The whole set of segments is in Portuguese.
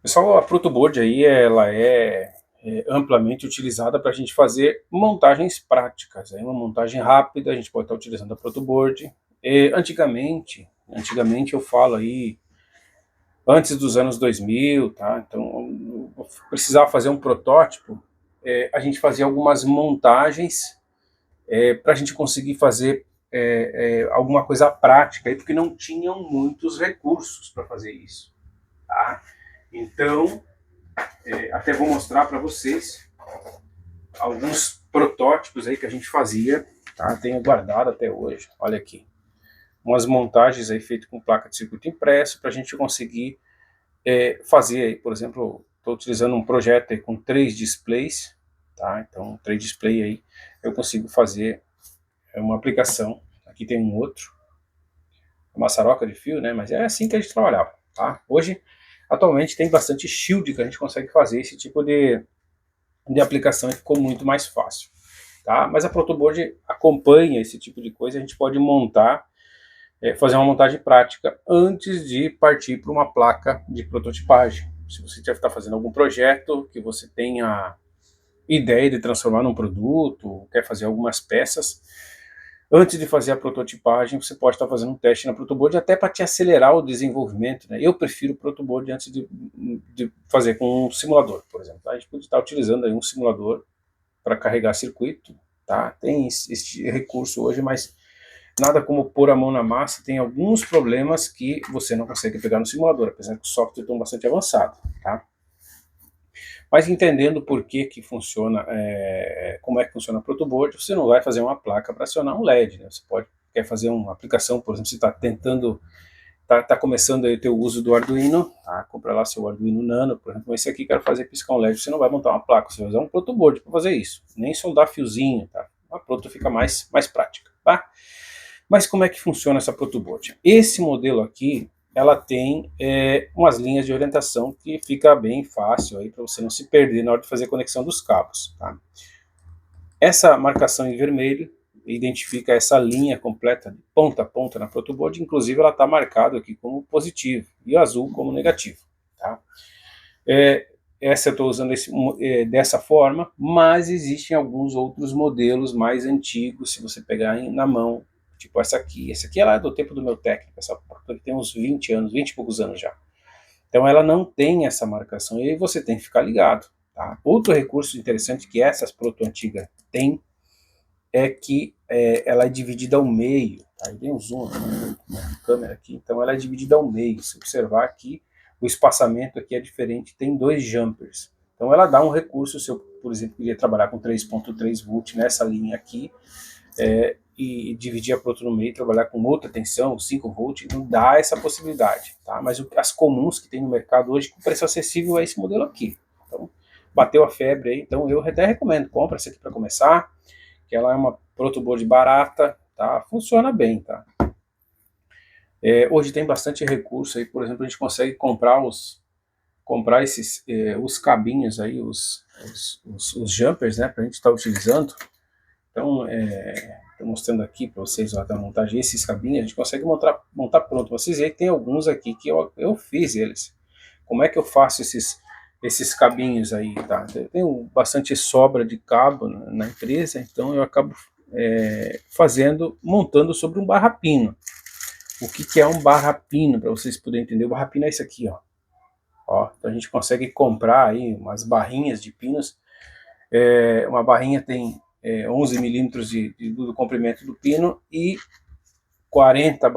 Pessoal, a protoboard aí ela é amplamente utilizada para a gente fazer montagens práticas. Uma montagem rápida, a gente pode estar utilizando a protoboard. Antigamente eu falo aí antes dos anos 2000, tá? Então eu precisava fazer um protótipo. A gente fazia algumas montagens para a gente conseguir fazer alguma coisa prática, aí, porque não tinham muitos recursos para fazer isso, tá? Então até vou mostrar para vocês alguns protótipos aí que a gente fazia, tá? Tenho guardado até hoje. Olha aqui, umas montagens aí feitas com placa de circuito impresso para a gente conseguir fazer aí, por exemplo, estou utilizando um projeto aí com 3 displays, tá? Então 3 display aí eu consigo fazer uma aplicação. Aqui tem um outro, uma maçaroca de fio, né? Mas é assim que a gente trabalhava, tá? Hoje, atualmente tem bastante shield que a gente consegue fazer esse tipo de aplicação e ficou muito mais fácil. Tá? Mas a protoboard acompanha esse tipo de coisa, a gente pode montar, fazer uma montagem prática antes de partir para uma placa de prototipagem. Se você já está fazendo algum projeto que você tenha ideia de transformar num produto, quer fazer algumas peças, antes de fazer a prototipagem, você pode estar fazendo um teste na protoboard até para te acelerar o desenvolvimento. Né? Eu prefiro protoboard antes de fazer com um simulador, por exemplo. A gente pode estar utilizando aí um simulador para carregar circuito, tá? Tem esse recurso hoje, mas nada como pôr a mão na massa. Tem alguns problemas que você não consegue pegar no simulador, apesar que os softwares estão bastante avançados, tá? Mas entendendo por que que funciona, como é que funciona a protoboard, você não vai fazer uma placa para acionar um LED, né? Você quer fazer uma aplicação, por exemplo, você está tentando, tá começando aí o teu uso do Arduino, tá? Compra lá seu Arduino Nano, por exemplo, esse aqui quero fazer piscar um LED, você não vai montar uma placa, você vai usar um protoboard para fazer isso, nem soldar fiozinho, tá? A proto fica mais prática, tá? Mas como é que funciona essa protoboard? Esse modelo aqui, ela tem umas linhas de orientação que fica bem fácil aí para você não se perder na hora de fazer a conexão dos cabos, tá? Essa marcação em vermelho identifica essa linha completa de ponta a ponta na protoboard, inclusive ela está marcada aqui como positivo e azul como negativo, tá? Essa eu estou usando dessa forma, mas existem alguns outros modelos mais antigos, se você pegar na mão, tipo essa aqui ela é do tempo do meu técnico, essa porta aqui tem uns 20 anos, 20 e poucos anos já. Então ela não tem essa marcação, e aí você tem que ficar ligado. Tá? Outro recurso interessante que essas proto antigas têm é que ela é dividida ao meio, tá? Eu dei um zoom na câmera aqui, então ela é dividida ao meio. Se observar aqui, o espaçamento aqui é diferente, tem 2 jumpers. Então ela dá um recurso, se eu, por exemplo, queria trabalhar com 3.3 volt nessa linha aqui, e dividir a proto no meio, trabalhar com outra tensão, 5 volt, não dá essa possibilidade, tá? Mas as comuns que tem no mercado hoje, com preço acessível, é esse modelo aqui. Então, bateu a febre aí, então eu até recomendo, compra essa aqui para começar, que ela é uma protoboard barata, tá? Funciona bem, tá? Hoje tem bastante recurso aí, por exemplo, a gente consegue comprar esses os cabinhos aí, os jumpers, né, para a gente estar utilizando. Então, estou mostrando aqui para vocês lá da montagem esses cabinhos, a gente consegue montar pronto. Vocês aí tem alguns aqui que eu fiz eles. Como é que eu faço esses cabinhos aí, tá? Eu tenho bastante sobra de cabo na empresa, então eu acabo montando sobre um barra-pino. O que é um barra-pino, para vocês poderem entender? O barra-pino é isso aqui, ó. Então a gente consegue comprar aí umas barrinhas de pinos. Uma barrinha tem 11 milímetros do comprimento do pino e 40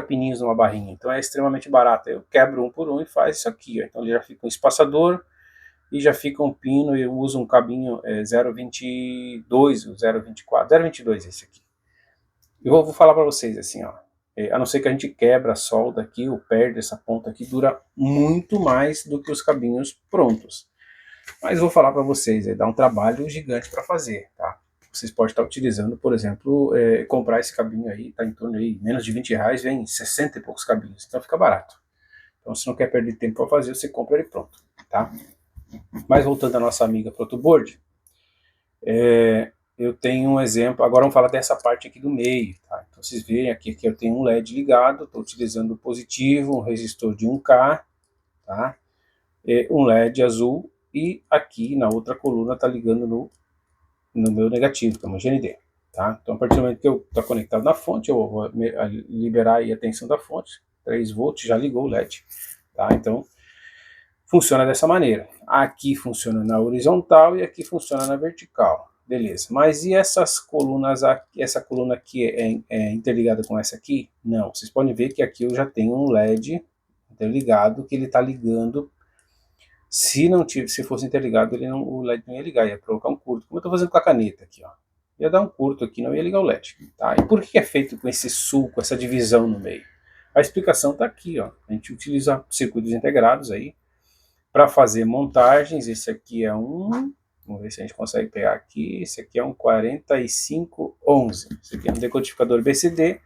pininhos numa barrinha. Então é extremamente barato. Eu quebro um por um e faz isso aqui, ó. Então ele já fica um espaçador e já fica um pino. Eu uso um cabinho 0,22, 0,24, 0,22 esse aqui. Eu vou falar para vocês assim, ó. A não ser que a gente quebra a solda aqui ou perde essa ponta aqui, dura muito mais do que os cabinhos prontos. Mas vou falar para vocês, dá um trabalho gigante para fazer, tá? Vocês podem estar utilizando, por exemplo, comprar esse cabinho aí, tá em torno aí, menos de 20 reais, vem 60 e poucos cabinhos, então fica barato. Então se não quer perder tempo para fazer, você compra ele pronto, tá? Mas voltando à nossa amiga protoboard, eu tenho um exemplo, agora vamos falar dessa parte aqui do meio, tá? Então vocês veem aqui que eu tenho um LED ligado, estou utilizando o positivo, um resistor de 1K, tá? um LED azul, e aqui na outra coluna está ligando no meu negativo, que é uma GND. Tá? Então, a partir do momento que eu estou conectado na fonte, eu vou liberar aí a tensão da fonte, 3 volts, já ligou o LED. Tá? Então, funciona dessa maneira. Aqui funciona na horizontal e aqui funciona na vertical. Beleza. Mas e essas colunas aqui? Essa coluna aqui é interligada com essa aqui? Não. Vocês podem ver que aqui eu já tenho um LED interligado que ele está ligando. Se fosse interligado, o LED não ia ligar, ia provocar um curto. Como eu estou fazendo com a caneta aqui, ó. Ia dar um curto aqui, não ia ligar o LED. Tá? E por que é feito com esse sulco, essa divisão no meio? A explicação está aqui, ó. A gente utiliza circuitos integrados aí para fazer montagens. Esse aqui é um, vamos ver se a gente consegue pegar aqui, esse aqui é um 4511, esse aqui é um decodificador BCD,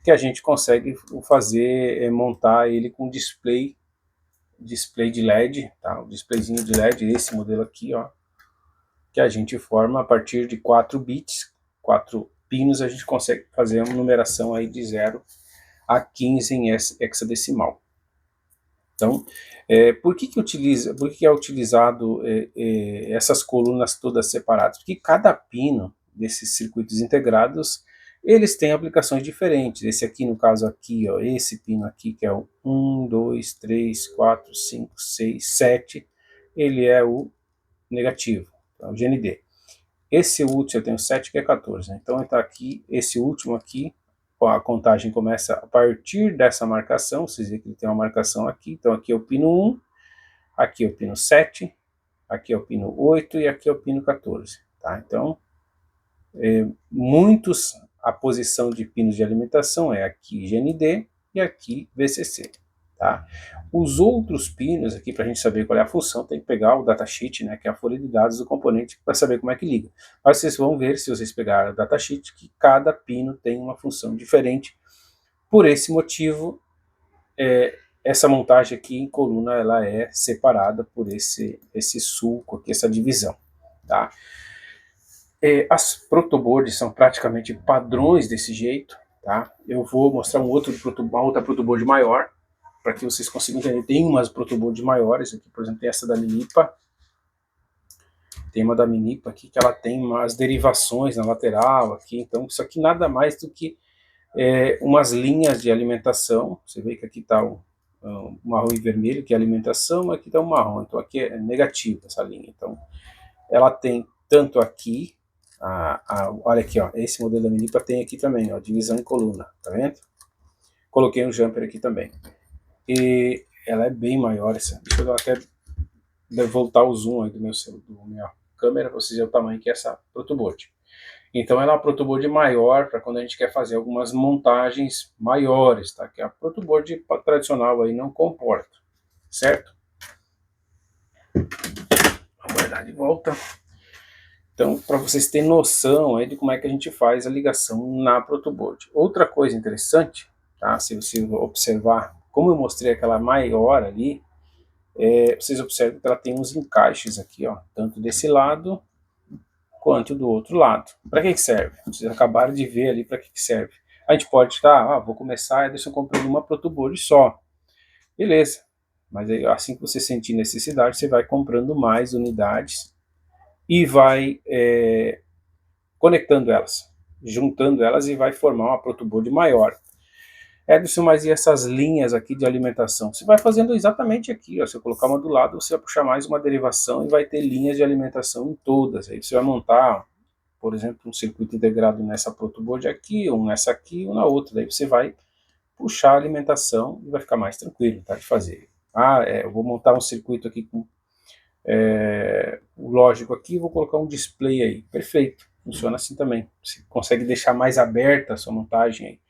que a gente consegue fazer, montar ele com display de LED, tá? O displayzinho de LED, esse modelo aqui, ó, que a gente forma a partir de 4 bits, 4 pinos, a gente consegue fazer uma numeração aí de 0 a 15 em hexadecimal. Então, por que é utilizado essas colunas todas separadas? Porque cada pino desses circuitos integrados, eles têm aplicações diferentes. Esse aqui, no caso aqui, ó, esse pino aqui, que é o 1, 2, 3, 4, 5, 6, 7, ele é o negativo, então, o GND. Esse último, eu tenho 7, que é 14. Né? Então, está aqui, esse último aqui, a contagem começa a partir dessa marcação. Vocês veem que ele tem uma marcação aqui. Então, aqui é o pino 1, aqui é o pino 7, aqui é o pino 8 e aqui é o pino 14. Tá? Então, a posição de pinos de alimentação é aqui GND e aqui VCC. Tá? Os outros pinos aqui, para a gente saber qual é a função, tem que pegar o datasheet, né, que é a folha de dados do componente, para saber como é que liga. Mas vocês vão ver, se vocês pegarem o datasheet, que cada pino tem uma função diferente. Por esse motivo, essa montagem aqui em coluna ela é separada por esse sulco aqui, essa divisão. Tá? As protoboards são praticamente padrões desse jeito. Tá? Eu vou mostrar uma outra protoboard maior, para que vocês consigam entender. Tem umas protoboards maiores aqui, por exemplo, tem essa da Minipa. Tem uma da Minipa aqui que ela tem umas derivações na lateral aqui. Então isso aqui nada mais do que umas linhas de alimentação. Você vê que aqui está o marrom e vermelho, que é alimentação, aqui está o marrom. Então aqui é negativo essa linha. Então ela tem tanto aqui, olha aqui, ó, esse modelo da Minipa tem aqui também, ó, divisão em coluna, tá vendo? Coloquei um jumper aqui também. E ela é bem maior essa. Deixa eu até voltar o zoom aí do minha câmera para vocês verem o tamanho que é essa protoboard. Então ela é uma protoboard maior para quando a gente quer fazer algumas montagens maiores, tá? Que a protoboard tradicional aí não comporta, certo? Vou guardar de volta. Então, para vocês terem noção aí de como é que a gente faz a ligação na protoboard. Outra coisa interessante, tá? Se você observar, como eu mostrei aquela maior ali, vocês observam que ela tem uns encaixes aqui, ó, tanto desse lado quanto do outro lado. Para que serve? Vocês acabaram de ver ali para que serve. A gente pode estar, vou começar, deixa eu comprar uma protoboard só. Beleza. Mas aí, assim que você sentir necessidade, você vai comprando mais unidades e vai conectando elas, juntando elas e vai formar uma protoboard maior. Edson, mas e essas linhas aqui de alimentação? Você vai fazendo exatamente aqui, ó. Se eu colocar uma do lado, você vai puxar mais uma derivação e vai ter linhas de alimentação em todas. Aí você vai montar, por exemplo, um circuito integrado nessa protoboard aqui, ou nessa aqui, ou na outra. Daí você vai puxar a alimentação e vai ficar mais tranquilo, tá, de fazer. Eu vou montar um circuito aqui com o lógico aqui, vou colocar um display aí. Perfeito, funciona assim também. Você consegue deixar mais aberta a sua montagem aí.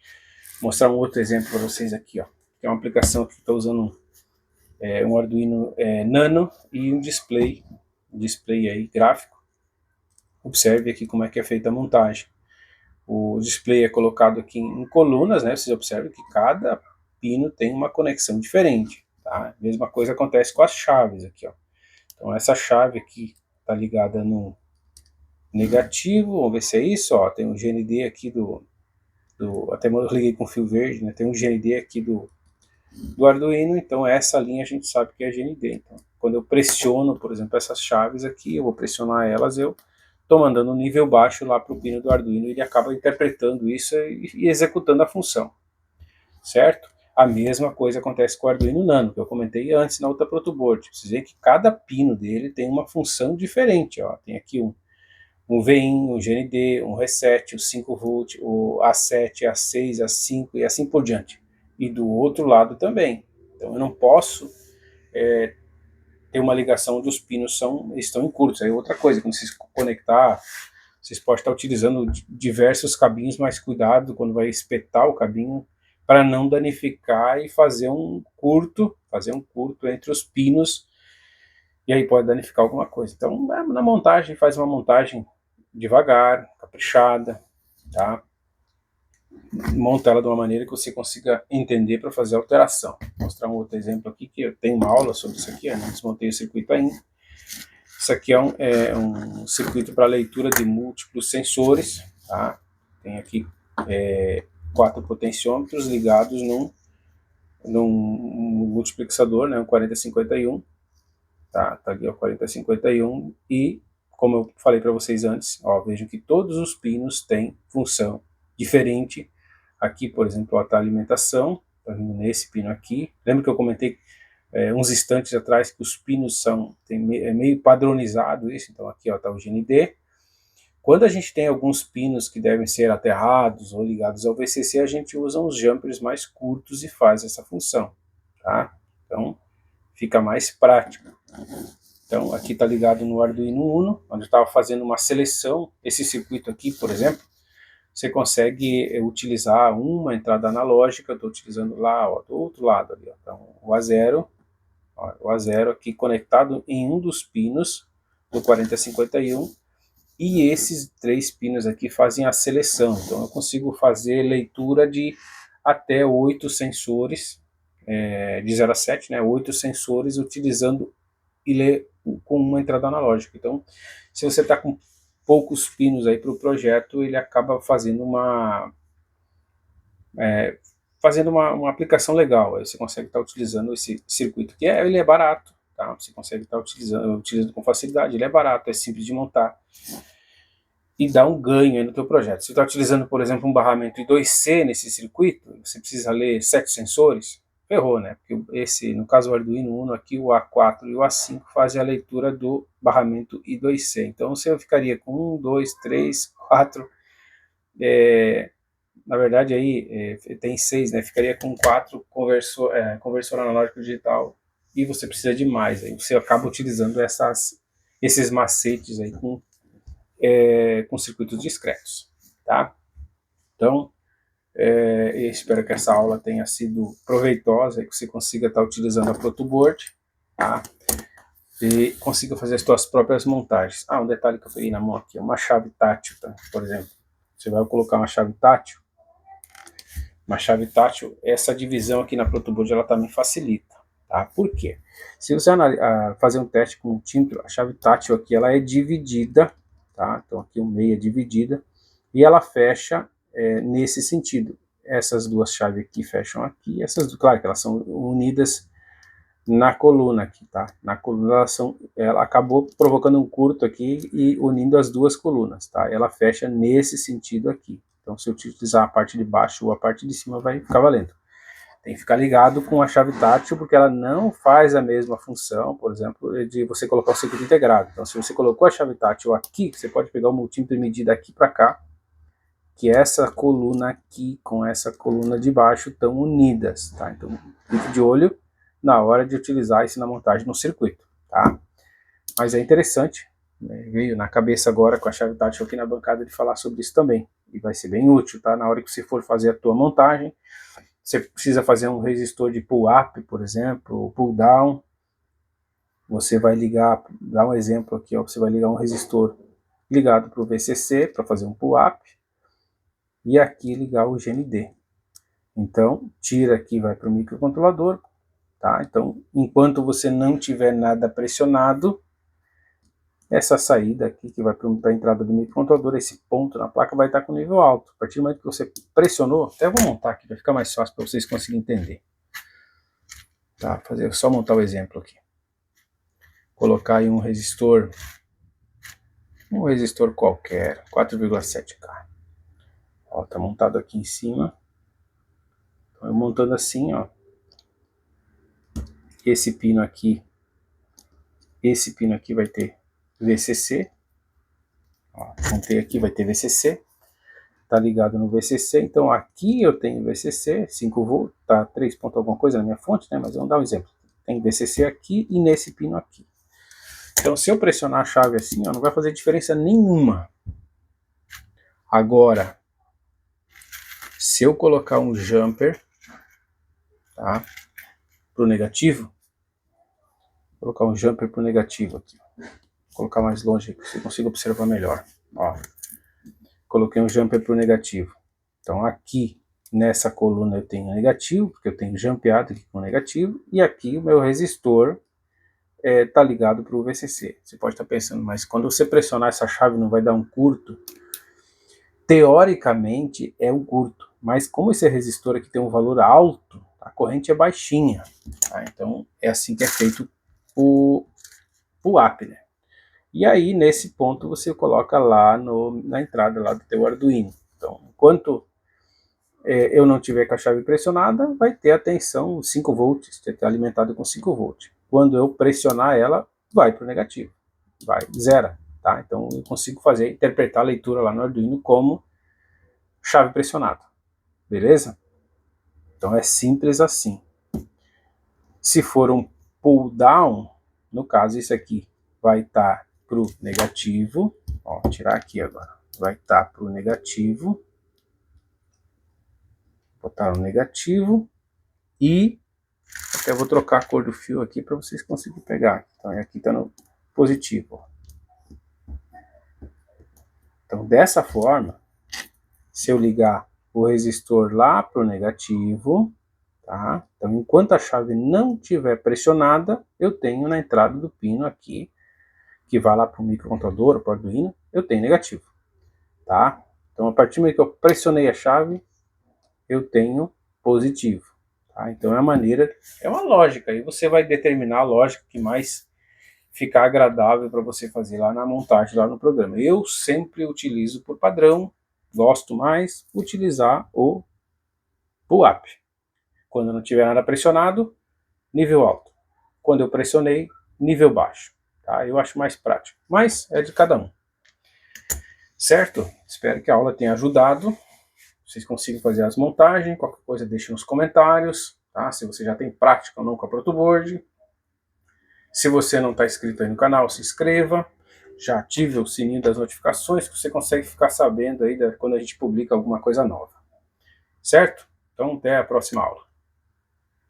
Vou mostrar um outro exemplo para vocês aqui, ó. Que é uma aplicação que está usando um Arduino Nano e um display aí gráfico. Observe aqui como é que é feita a montagem. O display é colocado aqui em colunas, né? Vocês observam que cada pino tem uma conexão diferente, tá? Mesma coisa acontece com as chaves aqui, ó. Então essa chave aqui está ligada no negativo, vamos ver se é isso, ó. Tem um GND aqui até eu liguei com fio verde, né? Tem um GND aqui do Arduino, então essa linha a gente sabe que é GND. Então quando eu pressiono, por exemplo, essas chaves aqui, eu vou pressionar elas, eu estou mandando um nível baixo lá para o pino do Arduino, e ele acaba interpretando isso e executando a função, certo? A mesma coisa acontece com o Arduino Nano, que eu comentei antes na outra protoboard. Vocês veem que cada pino dele tem uma função diferente. Ó. Tem aqui um VIN, um GND, um reset, o 5V, o A7, A6, A5 e assim por diante. E do outro lado também. Então eu não posso ter uma ligação onde os pinos estão em curtos. Aí outra coisa, quando vocês conectar, vocês podem estar utilizando diversos cabinhos, mas cuidado quando vai espetar o cabinho para não danificar e fazer um curto entre os pinos, e aí pode danificar alguma coisa. Então, na montagem, faz uma montagem devagar, caprichada, tá? Monta ela de uma maneira que você consiga entender para fazer a alteração. Vou mostrar um outro exemplo aqui, que eu tenho uma aula sobre isso aqui, eu não desmontei o circuito ainda. Isso aqui é um circuito para leitura de múltiplos sensores, tá? Tem aqui 4 potenciômetros ligados num multiplexador, né, um 4051, tá aqui o 4051, e como eu falei para vocês antes, ó, vejam que todos os pinos têm função diferente. Aqui, por exemplo, está a alimentação, está vindo nesse pino aqui. Lembra que eu comentei uns instantes atrás que os pinos é meio padronizado isso, então aqui está o GND. Quando a gente tem alguns pinos que devem ser aterrados ou ligados ao VCC, a gente usa uns jumpers mais curtos e faz essa função, tá? Então, fica mais prático. Então, aqui está ligado no Arduino Uno, onde eu estava fazendo uma seleção. Esse circuito aqui, por exemplo, você consegue utilizar uma entrada analógica, eu estou utilizando lá, ó, do outro lado ali, ó. Então, o A0 aqui conectado em um dos pinos do 4051, e esses 3 pinos aqui fazem a seleção. Então eu consigo fazer leitura de até 8 sensores, de 0 a 7, né, 8 sensores utilizando e ler com uma entrada analógica. Então, se você está com poucos pinos aí para o projeto, ele acaba fazendo uma aplicação legal. Aí você consegue estar utilizando esse circuito, que ele é barato, tá? Você consegue estar utilizando com facilidade, ele é barato, é simples de montar e dá um ganho aí no teu projeto. Se você está utilizando, por exemplo, um barramento I2C nesse circuito, você precisa ler 7 sensores, ferrou, né? Porque no caso o Arduino Uno aqui, o A4 e o A5 fazem a leitura do barramento I2C. Então você ficaria com 1, 2, 3, 4, na verdade aí tem 6, né? Ficaria com 4 conversor analógico digital, e você precisa de mais. Aí você acaba utilizando esses macetes aí com circuitos discretos, tá? Então, eu espero que essa aula tenha sido proveitosa, que você consiga estar utilizando a protoboard, tá? E consiga fazer as suas próprias montagens. Um detalhe que eu peguei na mão aqui, uma chave tátil, tá? Por exemplo, você vai colocar uma chave tátil, essa divisão aqui na protoboard ela também facilita, tá? Por quê? Se você fazer um teste com o tímpano, a chave tátil aqui ela é dividida, tá? Então aqui o meio é dividida e ela fecha nesse sentido. Essas duas chaves aqui fecham aqui, claro que elas são unidas na coluna aqui, tá? Na coluna ela acabou provocando um curto aqui e unindo as duas colunas, tá? Ela fecha nesse sentido aqui. Então, se eu utilizar a parte de baixo ou a parte de cima, vai ficar valendo. Tem que ficar ligado com a chave tátil, porque ela não faz a mesma função, por exemplo, de você colocar o circuito integrado. Então, se você colocou a chave tátil aqui, você pode pegar o multímetro e medir daqui para cá, que essa coluna aqui com essa coluna de baixo estão unidas, tá? Então, fique de olho na hora de utilizar isso na montagem no circuito, tá? Mas é interessante, né? Veio na cabeça agora com a chave tátil aqui na bancada de falar sobre isso também, e vai ser bem útil, tá? Na hora que você for fazer a tua montagem, você precisa fazer um resistor de pull-up, por exemplo, ou pull-down, você vai ligar, dá um exemplo aqui, ó, você vai ligar um resistor ligado para o VCC para fazer um pull-up, e aqui ligar o GND. Então, tira aqui, vai para o microcontrolador, tá? Então, enquanto você não tiver nada pressionado, essa saída aqui, que vai para a entrada do microcontrolador, esse ponto na placa vai estar com nível alto. A partir do momento que você pressionou, até vou montar aqui, vai ficar mais fácil para vocês conseguirem entender. Tá? Só montar o exemplo aqui. colocar aí um resistor qualquer, 4,7K. Ó, tá montado aqui em cima. Então, eu montando assim, ó. Esse pino aqui vai ter VCC. Ó, montei aqui, vai ter VCC. Tá ligado no VCC, então aqui eu tenho VCC, 5 volts, tá 3 ponto alguma coisa na minha fonte, né? Mas vamos dar um exemplo. Tem VCC aqui e nesse pino aqui. Então se eu pressionar a chave assim, ó, não vai fazer diferença nenhuma. Agora, se eu colocar um jumper, tá? Pro negativo, vou colocar um jumper pro negativo aqui. Vou colocar mais longe que você consiga observar melhor. Ó, coloquei um jumper pro negativo. Então aqui nessa coluna eu tenho negativo, porque eu tenho jumpeado aqui com negativo, e aqui o meu resistor está ligado para o VCC. Você pode estar pensando, mas quando você pressionar essa chave não vai dar um curto? Teoricamente é um curto, mas como esse resistor aqui tem um valor alto, a corrente é baixinha, tá? Então é assim que é feito o app, né? E aí nesse ponto você coloca lá na entrada lá do teu Arduino. Então enquanto eu não tiver com a chave pressionada, vai ter a tensão 5 volts, vai ter alimentado com 5 volts. Quando eu pressionar ela, vai para o negativo, vai, zera, tá? Então eu consigo interpretar a leitura lá no Arduino como chave pressionada, beleza? Então é simples assim. Se for um pull down, no caso isso aqui vai estar para o negativo, ó, tirar aqui agora, vai estar para o negativo, botar no negativo e até vou trocar a cor do fio aqui para vocês conseguirem pegar. Então aqui está no positivo. Então dessa forma, se eu ligar o resistor lá para o negativo, tá? Então enquanto a chave não estiver pressionada, eu tenho na entrada do pino aqui, que vai lá para o microcontrolador, ou para o Arduino, eu tenho negativo, tá? Então a partir do momento que eu pressionei a chave, eu tenho positivo. Tá? Então é uma lógica, e você vai determinar a lógica que mais ficar agradável para você fazer lá na montagem, lá no programa. Eu sempre utilizo por padrão, gosto mais, utilizar o pull-up. Quando não tiver nada pressionado, nível alto. Quando eu pressionei, nível baixo. Tá? Eu acho mais prático, mas é de cada um. Certo? Espero que a aula tenha ajudado. Vocês consigam fazer as montagens, qualquer coisa deixe nos comentários, tá? Se você já tem prática ou não com a protoboard. Se você não está inscrito aí no canal, se inscreva, já ative o sininho das notificações, que você consegue ficar sabendo aí quando a gente publica alguma coisa nova. Certo? Então até a próxima aula.